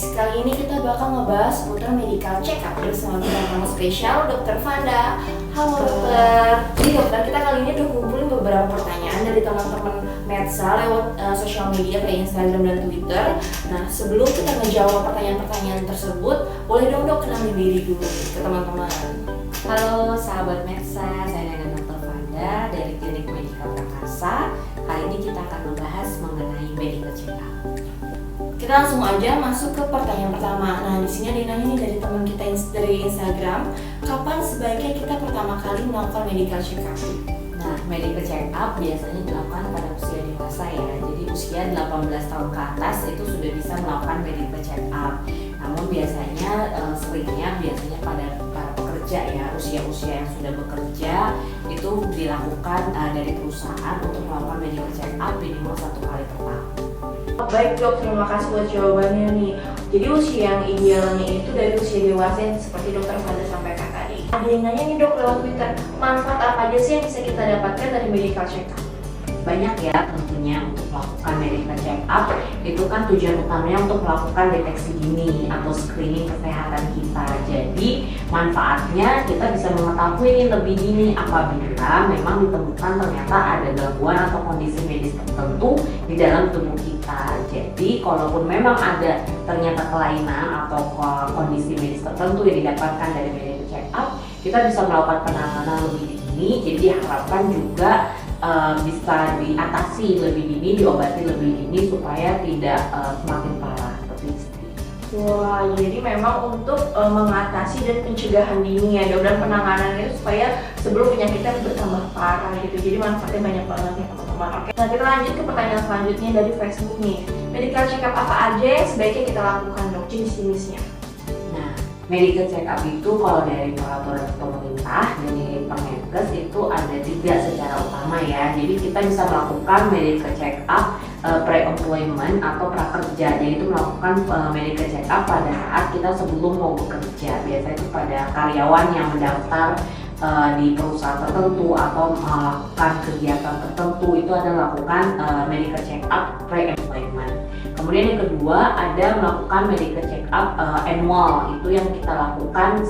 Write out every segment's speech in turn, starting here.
Next, kali ini kita bakal ngebahas seputar medical check-up bersama tamu spesial Dr. Vanda. Halo dokter. Jadi dokter, kita kali ini udah kumpulin beberapa pertanyaan dari teman-teman Medsa lewat sosial media kayak Instagram dan Twitter. Nah, sebelum kita ngejawab pertanyaan-pertanyaan tersebut, boleh dong dok kenalin diri dulu ke teman-teman. Halo sahabat Medsa, saya dengan Dr. Vanda dari Klinik Medika Prakasa. Kali ini kita akan membahas mengenai medical check-up. Kita langsung aja masuk ke pertanyaan pertama. Nah, di sini ada yang nanya nih dari teman kita dari Instagram, kapan sebaiknya kita pertama kali melakukan medical check-up? Nah, medical check-up biasanya dilakukan pada usia dewasa ya. Jadi usia 18 tahun ke atas itu sudah bisa melakukan medical check-up. Namun biasanya biasanya pada para pekerja ya, usia-usia yang sudah bekerja itu dilakukan dari perusahaan untuk melakukan medical check-up minimal 1 kali per tahun. Baik dok, terima kasih buat jawabannya nih. Jadi usia yang idealnya itu dari usia dewasa yang seperti dokter Vanda sampaikan tadi. Ada yang nanya nih dok lewat Twitter, manfaat apa aja sih yang bisa kita dapatkan dari medical check-up? Banyak ya tentunya untuk melakukan medical check-up. Itu kan tujuan utamanya untuk melakukan deteksi dini atau screening kesehatan kita. Jadi manfaatnya kita bisa mengetahui lebih dini apabila memang ditemukan ternyata ada gangguan atau kondisi medis tertentu di dalam tubuh kita. Jadi kalaupun memang ada ternyata kelainan atau kondisi medis tertentu yang didapatkan dari medical check-up, kita bisa melakukan penanganan lebih dini. Jadi diharapkan juga bisa diatasi lebih dini, diobati lebih dini supaya tidak semakin parah seperti itu. Wah, jadi memang untuk mengatasi dan pencegahan dini ya dok, dan penanganan itu supaya sebelum penyakitnya bertambah parah gitu. Jadi manfaatnya banyak banget ya teman-teman. Oke, nah kita lanjut ke pertanyaan selanjutnya dari Facebook nih. Medical check-up apa aja yang sebaiknya kita lakukan dok, jenis-jenisnya? Nah, medical check-up itu kalau dari peraturan pemerintah dari Permenkes itu ada 3 secara utama ya. Jadi kita bisa melakukan medical check-up pre-employment atau prakerja. Jadi itu melakukan medical check-up pada saat kita sebelum mau bekerja. Biasanya itu pada karyawan yang mendaftar di perusahaan tertentu atau melakukan kegiatan tertentu, itu ada melakukan medical check-up pre-employment. Kemudian yang kedua ada melakukan medical check-up annual, itu yang kita lakukan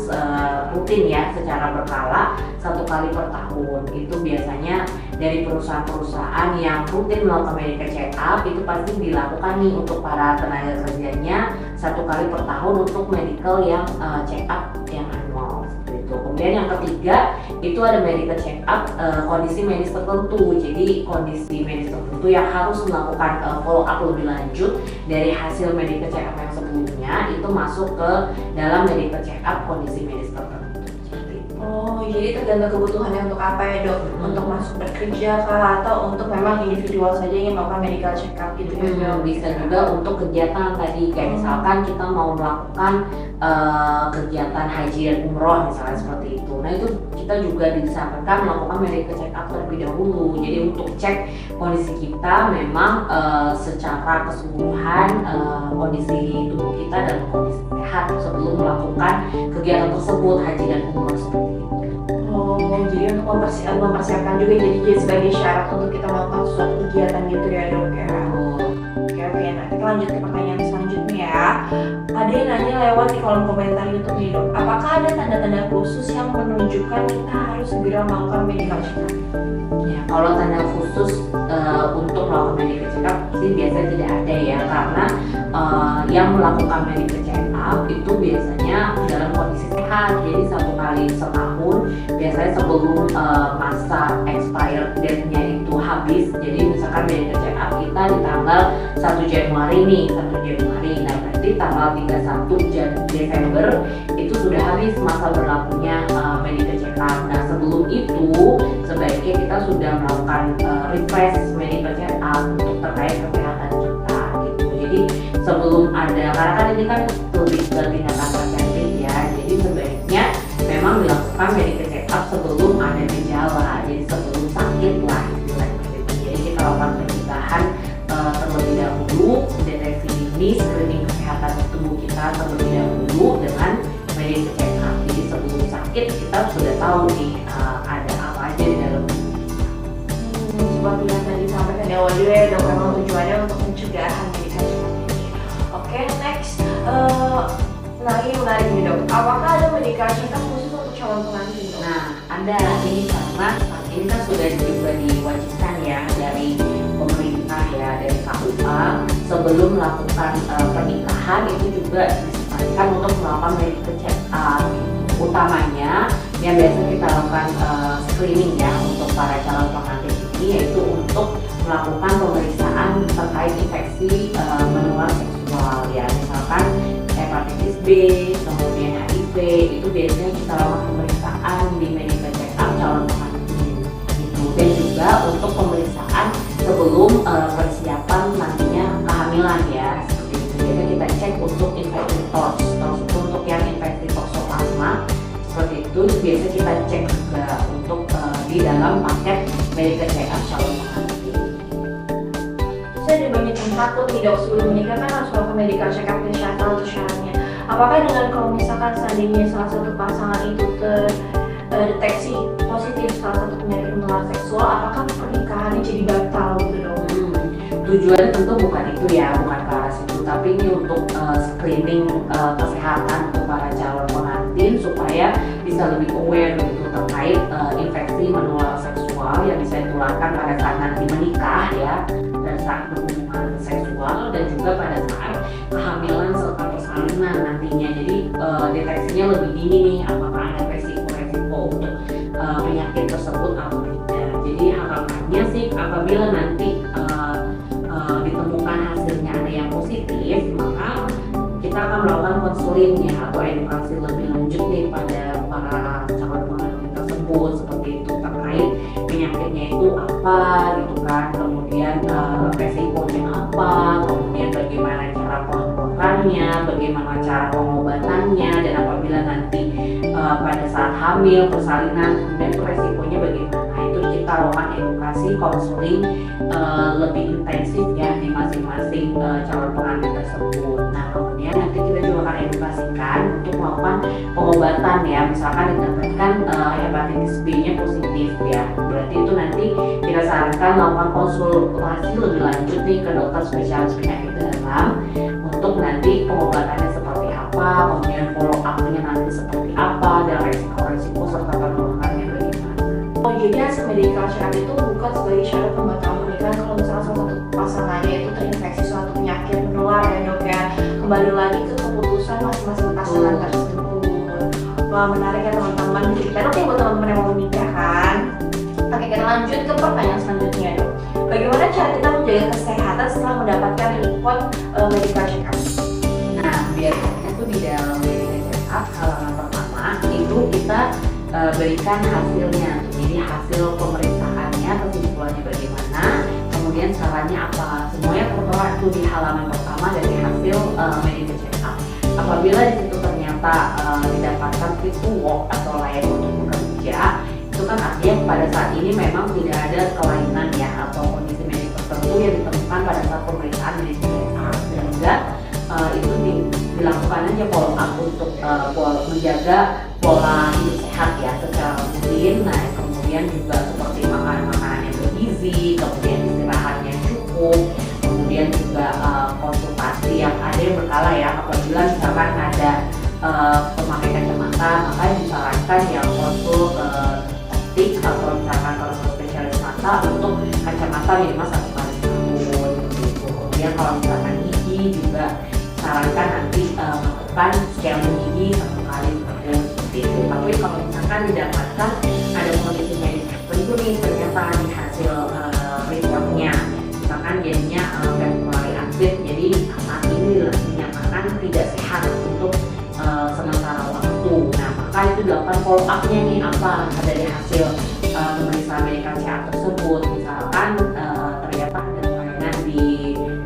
rutin ya secara berkala 1 kali per tahun. Itu biasanya dari perusahaan-perusahaan yang rutin melakukan medical check-up itu pasti dilakukan nih untuk para tenaga kerjanya 1 kali per tahun untuk medical yang check-up yang annual. Kemudian yang ketiga itu ada medical check-up kondisi medis tertentu. Jadi kondisi medis tertentu yang harus melakukan follow up lebih lanjut dari hasil medical check-up yang sebelumnya itu masuk ke dalam medical check-up kondisi medis tertentu. Oh, jadi tergantung kebutuhannya untuk apa ya dok? Untuk masuk bekerja kah atau untuk memang individual saja ingin melakukan medical check-up gitu ya dok? Bisa juga untuk kegiatan tadi kayak misalkan kita mau melakukan kegiatan haji dan umroh misalnya seperti itu. Nah itu kita juga disarankan melakukan medical check-up terlebih dahulu. Jadi untuk cek kondisi kita memang secara keseluruhan kondisi tubuh kita dalam kondisi sehat sebelum melakukan kegiatan tersebut, haji dan umroh seperti itu. Oh, jadi untuk mempersiapkan juga jadi sebagai syarat untuk kita melakukan suatu kegiatan gitu ya dok ya. Oke, nah kita lanjut ke pertanyaan selanjutnya ya. Ada yang nanya lewat di kolom komentar YouTube nih dok, apakah ada tanda-tanda khusus yang menunjukkan kita harus segera melakukan medical check-up? Ya, kalau tanda khusus untuk melakukan medical check-up sih biasanya tidak ada ya, karena yang melakukan medical check-up itu biasanya dalam kondisi sehat. Jadi 1 kali setahun biasanya sebelum masa expired date-nya itu habis. Jadi misalkan medical check-up kita di tanggal 1 Januari nih, 1 Januari. Nah berarti tanggal 31 Desember itu sudah habis masa berlakunya medical check-up. Nah sebelum itu sebaiknya kita sudah melakukan refresh medical check-up untuk terkait kesehatan kita gitu. Jadi sebelum ada, karena kan ini kan lebih ke tindakan preventif ya. Jadi sebaiknya memang dilakukan medical check-up sebelum ada gejala. Jadi sebelum sakit lah istilahnya. Jadi kita lakukan pencegahan terlebih dahulu, deteksi dini, screening kesehatan tubuh kita terlebih dahulu dengan medical check-up. Jadi sebelum sakit kita sudah tahu nih ada apa aja di dalam tubuh kita. Seperti yang tadi disampaikan di awal juga ya dok, memang tujuannya untuk pencegahan medical check-up ini. Oke, next Eh, nah ini menarik nih dok, apakah ada medical check up khusus untuk calon pengantin dok? Nah, ada ini karena saat ini kan sudah juga diwajibkan ya dari pemerintah ya, dari KUA sebelum melakukan pernikahan itu juga disarankan untuk melakukan medical check up. Utamanya yang biasa kita lakukan screening ya untuk para calon pengantin ini, yaitu untuk melakukan pemeriksaan terkait infeksi menular seksual ya, misalkan hepatitis B, kemudian HIV, itu biasanya kita lakukan pemeriksaan di medical check up calon pengantin gitu. Dan juga untuk pemeriksaan sebelum persiapan nantinya kehamilan ya, seperti itu. Biasanya kita cek untuk infeksi TOS, itu untuk yang infeksi toxoplasma seperti itu biasa kita cek juga untuk di dalam paket medical check up calon pengantin. Saya ada banyak yang takut nih dok, sebelum menikah kan harus melakukan medical check up atau syaratnya. Apakah dengan kalau misalkan seandainya salah satu pasangan itu terdeteksi positif salah satu penyakit menular seksual, apakah pernikahannya jadi batal gitu dok? Tujuannya tentu bukan itu ya, bukan ke arah situ, tapi ini untuk screening kesehatan untuk para calon pengantin supaya bisa lebih aware gitu terkait infeksi menular seksual yang bisa ditularkan pada saat nanti menikah ya, dan saat berhubungan seksual dan juga pada saat kehamilan serta persalinan nantinya. Jadi deteksinya lebih dini nih, apakah ada resiko-resiko untuk penyakit tersebut atau tidak. Jadi harapannya sih apabila nanti ditemukan hasilnya ada yang positif, maka kita akan melakukan konseling ya atau edukasi lebih lanjut nih pada para calon pengantin tersebut seperti itu, terkait penyakitnya itu apa gitu kan, kemudian resikonya apa, kemudian bagaimana cara pengobatannya, bagaimana cara pengobatannya, dan apabila nanti pada saat hamil, persalinan, kemudian resikonya bagaimana. Itu kita lakukan edukasi, konseling lebih intensif ya di masing-masing calon pengantin tersebut. Nah kemudian nanti kita juga akan edukasikan untuk melakukan pengobatan ya, misalkan didapatkan hepatitis B-nya positif ya, berarti itu nanti kita sarankan melakukan konsultasi lebih lanjut nih ke dokter spesialis penyakit dalam untuk nanti pengobatannya seperti apa, kemudian follow up-nya nanti seperti apa, dan resiko-resiko serta penularannya bagaimana. Oh jadi hasil medical check up itu bukan sebagai syarat pembatalan pernikahan kalau misalnya salah satu pasangannya itu terinfeksi suatu penyakit menular ya dok ya, kembali lagi ke keputusan masing-masing pasangan tersebut. Wah menarik ya teman-teman, kita oke buat teman-teman yang mau menikah kan. Oke kita lanjut ke pertanyaan selanjutnya dok. Bagaimana cara kita menjaga kesehatan setelah mendapatkan report medical check up? Nah biasanya tuh di dalam medical check up halaman pertama itu kita berikan hasilnya, jadi hasil pemeriksaannya, kesimpulannya bagaimana, kemudian sarannya apa, semuanya tertera tuh di halaman pertama dari hasil medical check up. Apabila di situ ternyata didapatkan fit to work atau layak untuk bekerja, itu kan artinya pada saat ini memang tidak ada kelainan ya atau kondisi medis tertentu yang ditemukan pada saat pemeriksaan medical check up, sehingga itu dilakukan aja follow up untuk menjaga pola hidup sehat ya secara rutin. Nah kemudian juga seperti makanan-makanan yang bergizi, kemudian istirahatnya cukup, kemudian juga konsultasi yang ada yang berkala ya, apabila misalkan ada pemakai kacamata maka disarankan yang konsul optik atau misalkan ke spesialis mata untuk kacamata minimal 1 kali setahun gitu. Kemudian kalau misalkan gigi juga sarankan nanti melakukan scaling gigi 1 kali setahun seperti itu. Tapi kalau misalkan didapatkan ada kondisi medis tertentu nih ternyata di hasil reportnya, misalkan jadinya februari aktif, jadi saat ini dinyatakan tidak sehat untuk sementara waktu. Nah maka itu dilakukan follow up-nya nih, apa ada di hasil pemeriksaan medical check up tersebut, misalkan ternyata ada kelainan di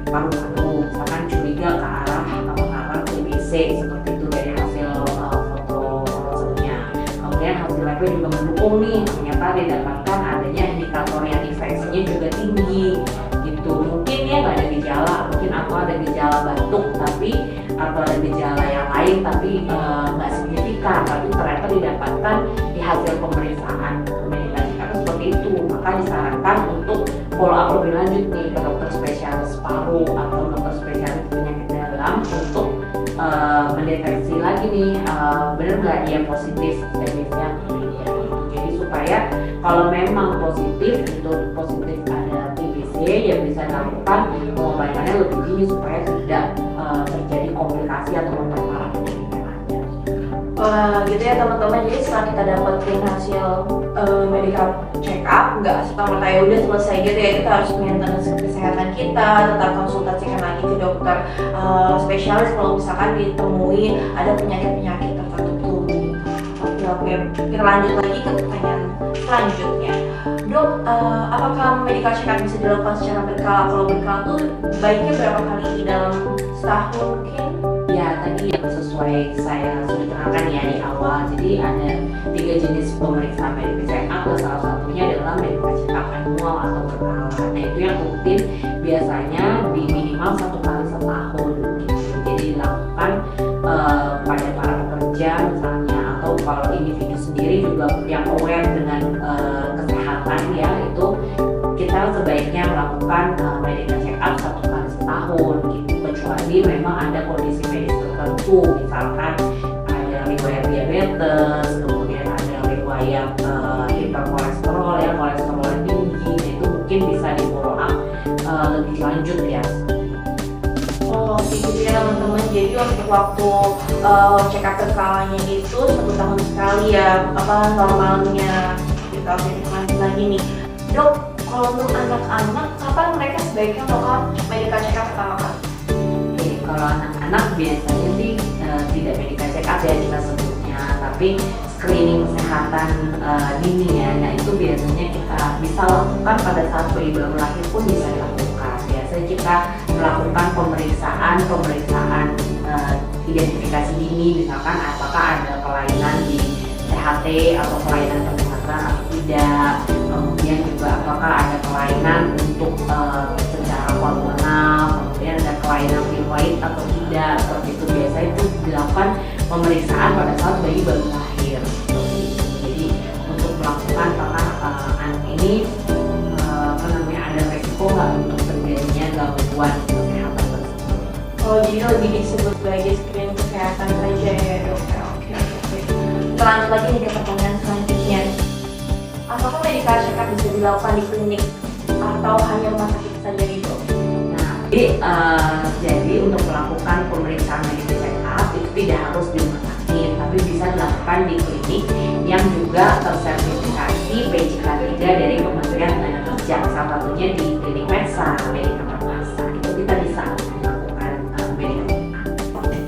paru-paru, misalkan curiga ke arah TBC seperti itu dari hasil foto ronsennya. Kemudian hasil labnya juga mendukung nih, ternyata didapatkan adanya indikator yang infeksinya juga tinggi gitu. Mungkin ya nggak ada gejala, mungkin atau ada gejala batuk tapi atau ada gejala yang lain tapi nggak signifikan, tapi ternyata didapatkan di hasil pemeriksaan medical check up seperti itu, maka disarankan untuk follow up lebih lanjut nih ke dokter spesialis paru atau dokter spesialis penyakit dalam untuk mendeteksi lagi nih benar nggak dia positif TBC atau tidak. Jadi supaya kalau memang positif itu positif ada TBC ya bisa dilakukan pengobatannya lebih dini supaya tidak terjadi komplikasi atau memperparah penyakit yang ada. Wah, gitu ya teman-teman. Jadi setelah kita dapetin hasil medical check up, nggak serta-merta ya udah selesai gitu ya. Kita harus maintenance kesehatan kita, tetap konsultasikan lagi ke dokter spesialis kalau misalkan ditemui ada penyakit-penyakit tertentu. Oke, kita lanjut lagi ke pertanyaan selanjutnya. Dok, apakah medical check up bisa dilakukan secara berkala? Kalau berkala tuh baiknya berapa kali dalam setahun mungkin? Ya tadi yang sesuai saya sudah terangkan ya di awal. Jadi ada 3 jenis pemeriksaan medical check up. Salah satunya adalah medical check up annual atau berkala. Nah itu yang rutin biasanya di minimal 1 kali setahun gitu. Jadi dilakukan pada para pekerja misalnya, atau kalau individu sendiri juga yang aware dengan kesehatan ya, itu kita sebaiknya melakukan medical check up 1 kali setahun gitu. Kecuali memang ada kondisi medis tertentu, misalkan ada riwayat diabetes, kemudian ada riwayat hiperkolesterol ya, kolesterol tinggi, itu mungkin bisa di follow up lebih lanjut ya. Oh, gitu ya teman-teman. Jadi untuk waktu check up berkalanya itu 1 tahun sekali ya, apa normalnya. Kita lanjut lagi nih, dok. Kalau untuk anak-anak, kapan mereka sebaiknya melakukan medical check up pertama kali? Oke, kalau anak-anak biasanya sih tidak medical check up ya kita sebutnya, tapi screening kesehatan dini ya. Nah itu biasanya kita bisa lakukan pada saat bayi baru lahir pun bisa dilakukan. Biasanya kita melakukan pemeriksaan identifikasi dini, misalkan apakah ada kelainan di THT atau kelainan pendengaran atau tidak, kemudian juga apakah ada kelainan untuk secara hormonal, kemudian ada kelainan tiroid atau tidak. Seperti itu biasanya itu dilakukan pemeriksaan pada saat bayi baru lahir. Jadi untuk melakukan apakah anak ini ada resiko nggak untuk terjadinya gangguan kesehatan tersebut. Oh, jadi lebih disebut sebagai screening kesehatan saja ya dok. Oke. Kita lanjut lagi nih ke pertanyaan selanjutnya. Apakah medical check up bisa dilakukan di klinik atau hanya rumah sakit saja nih dok? Nah, jadi untuk melakukan pemeriksaan medical check up itu tidak harus di rumah sakit, tapi bisa dilakukan di klinik yang juga tersertifikasi PJK3 dari Kementerian Tenaga Kerja. Salah satunya di klinik Medsa, Medika Perkasa. Itu kita bisa melakukan medical check up.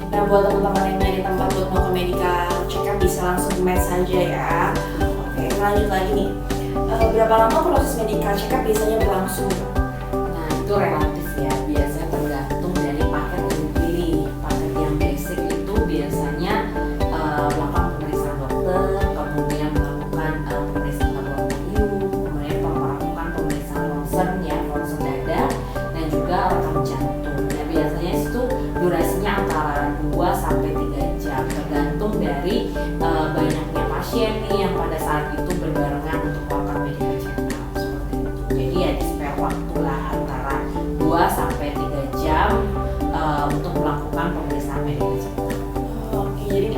Nah, buat teman-teman yang nyari tempat buat melakukan medical check up bisa langsung ke Med saja ya. Oke, lanjut lagi nih. Berapa lama proses medical check up biasanya berlangsung? Nah, itu relatif ya. Biasanya tergantung dari paket yang dipilih. Paket yang basic itu biasanya melakukan pemeriksaan dokter, kemudian melakukan pemeriksaan laboratorium, kemudian melakukan pemeriksaan ronsen ya, ronsen dada, dan juga rekam jantung. Nah, biasanya itu durasinya antara 2 sampai 3 jam, tergantung dari banyaknya pasien nih yang pada saat itu berbarengan untuk melakukan medical check up seperti itu. Jadi ya di spare waktu lah antara 2 sampai 3 jam untuk melakukan pemeriksaan medical check up. Oke, jadi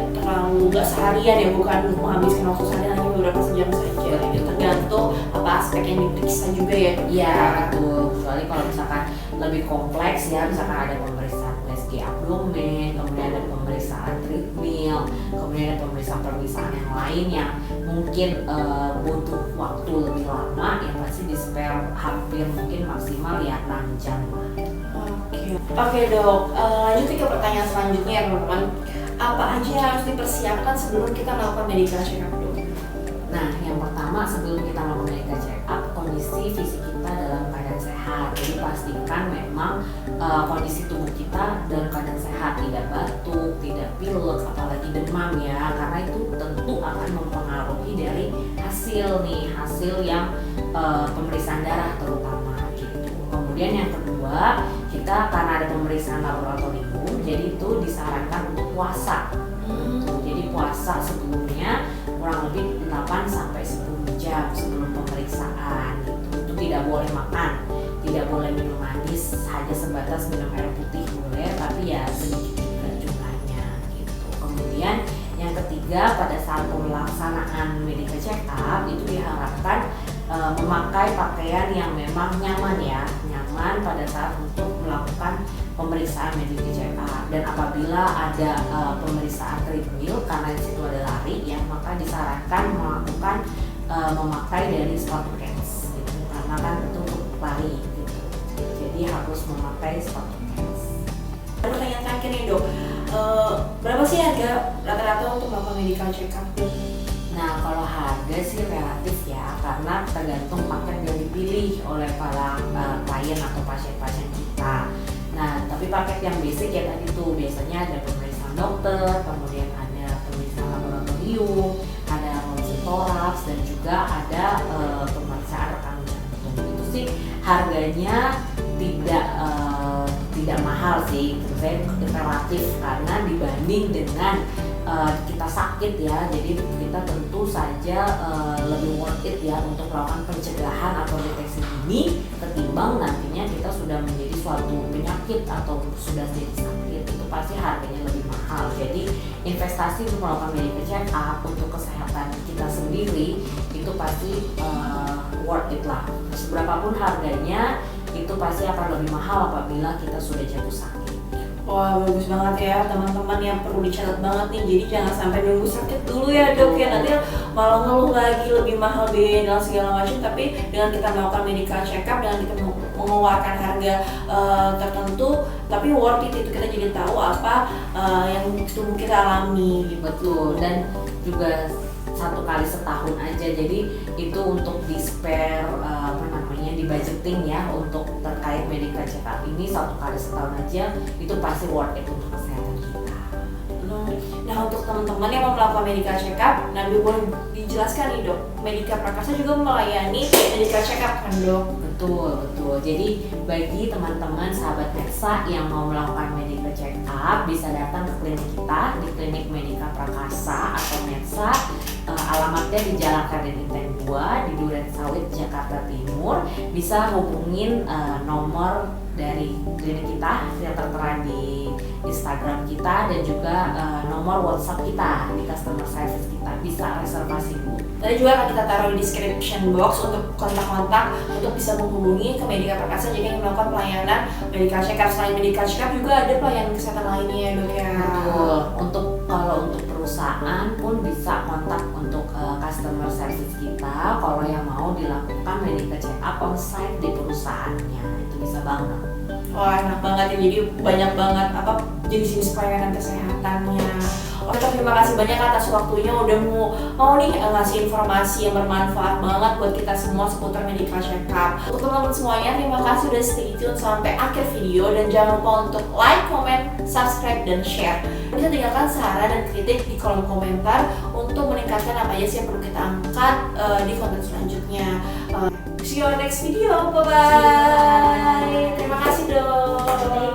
nggak seharian ya, bukan menghabiskan waktu seharian, hanya beberapa jam saja. Itu tergantung apa aspek yang diperiksa juga ya. Iya betul. Kecuali kalau misalkan lebih kompleks ya, misalkan ada pemeriksaan USG abdomen, kemudian ada pemeriksaan treadmill, kemudian ada pemeriksaan yang lain yang mungkin butuh waktu lebih lama, yang pasti di spare hampir mungkin maksimal ya 6 jam lah. Oke dok, lanjut ke pertanyaan selanjutnya ya teman-teman. Apa aja yang harus dipersiapkan sebelum kita melakukan medical check up dok? Nah, yang pertama sebelum kita melakukan medical check up, kondisi fisik kita dalam keadaan sehat. Jadi pastikan memang kondisi tubuh kita dalam keadaan sehat, tidak batuk, tidak pilek, apalagi demam ya, karena itu tentu akan mempengaruhi dari hasil yang pemeriksaan darah terutama gitu. Kemudian yang kedua, kita karena ada pemeriksaan laboratorium, jadi itu disarankan untuk puasa. Jadi puasa sebelumnya kurang lebih 8 sampai 10 jam sebelum pemeriksaan gitu. Itu tidak boleh makan, tidak boleh minum manis, hanya sebatas minum air putih boleh, tapi ya sedikit juga jumlahnya sehingga pada saat pelaksanaan medical check up itu diharapkan memakai pakaian yang memang nyaman ya, nyaman pada saat untuk melakukan pemeriksaan medical check up. Dan apabila ada pemeriksaan treadmill karena di situ ada lari ya, maka disarankan memakai dari sepatu kets gitu, karena kan itu untuk lari gitu. Jadi harus memakai sepatu kets. Pertanyaan terakhir nih dok, berapa sih harga rata-rata untuk melakukan medical check up? Nah, kalau harga sih relatif ya, karena tergantung paket yang dipilih oleh para klien atau pasien-pasien kita. Nah, tapi paket yang basic ya tadi tuh biasanya ada pemeriksaan dokter, kemudian ada pemeriksaan laboratorium, ada toraks, dan juga ada pemeriksaan rekam jantung. Itu sih harganya tidak mahal sih, saya relatif karena dibanding dengan kita sakit ya, jadi kita tentu saja lebih worth it ya untuk melakukan pencegahan atau deteksi dini ketimbang nantinya kita sudah menjadi suatu penyakit atau sudah jadi sakit, itu pasti harganya lebih mahal. Jadi investasi untuk melakukan medical check up untuk kesehatan kita sendiri itu pasti worth it lah. Seberapapun harganya itu pasti akan lebih mahal apabila kita sudah jatuh sakit. Wah, bagus banget ya teman-teman, yang perlu dicatat banget nih. Jadi jangan sampai nunggu sakit dulu ya dok ya, nanti malah ngeluh lagi lebih mahal biaya dan segala macam. Tapi dengan kita melakukan medical check up, dengan kita mengeluarkan harga tertentu tapi worth it, itu kita jadi tahu apa yang tubuh kita alami gitu. Betul, dan juga 1 kali setahun aja, jadi itu untuk di spare di budgeting ya untuk terkait medical check up ini 1 kali setahun aja, itu pasti worth it untuk kesehatan kita. Nah, untuk teman-teman yang mau melakukan medical check up, Nabil boleh dijelaskan nih dok, Medika Prakasa juga melayani medical check up kan dok? Betul. Jadi bagi teman-teman sahabat Medsa yang mau melakukan medical check up bisa datang ke klinik kita di klinik Medika Prakasa atau Medsa. Alamatnya di Jalan Kartini Inten 2 di Duren Sawit, Jakarta Timur. Bisa hubungin nomor dari klinik kita yang tertera di Instagram kita, dan juga nomor WhatsApp kita di customer service kita, bisa reservasi dulu. Tadi juga akan kita taruh di description box untuk kontak-kontak untuk bisa menghubungi ke Medika Prakasa jika ingin melakukan pelayanan medical check up. Selain medical check up juga ada pelayanan kesehatan lainnya ya dok ya. Betul. Kalau untuk perusahaan pun bisa kontak untuk customer service kita kalau yang mau dilakukan medical check up on site di perusahaannya, itu bisa banget. Wah, enak banget ya, jadi banyak banget jenis-jenis pelayanan kesehatannya. Oke, terima kasih banyak atas waktunya udah mau nih ngasih informasi yang bermanfaat banget buat kita semua seputar medical check up. Untuk teman-teman semuanya, terima kasih udah stay tune sampai akhir video, dan jangan lupa untuk like, comment, subscribe, dan share. Bisa tinggalkan saran dan kritik di kolom komentar untuk meningkatkan apa aja sih yang perlu kita angkat di konten selanjutnya. See you on next video, bye-bye. Terima kasih dok.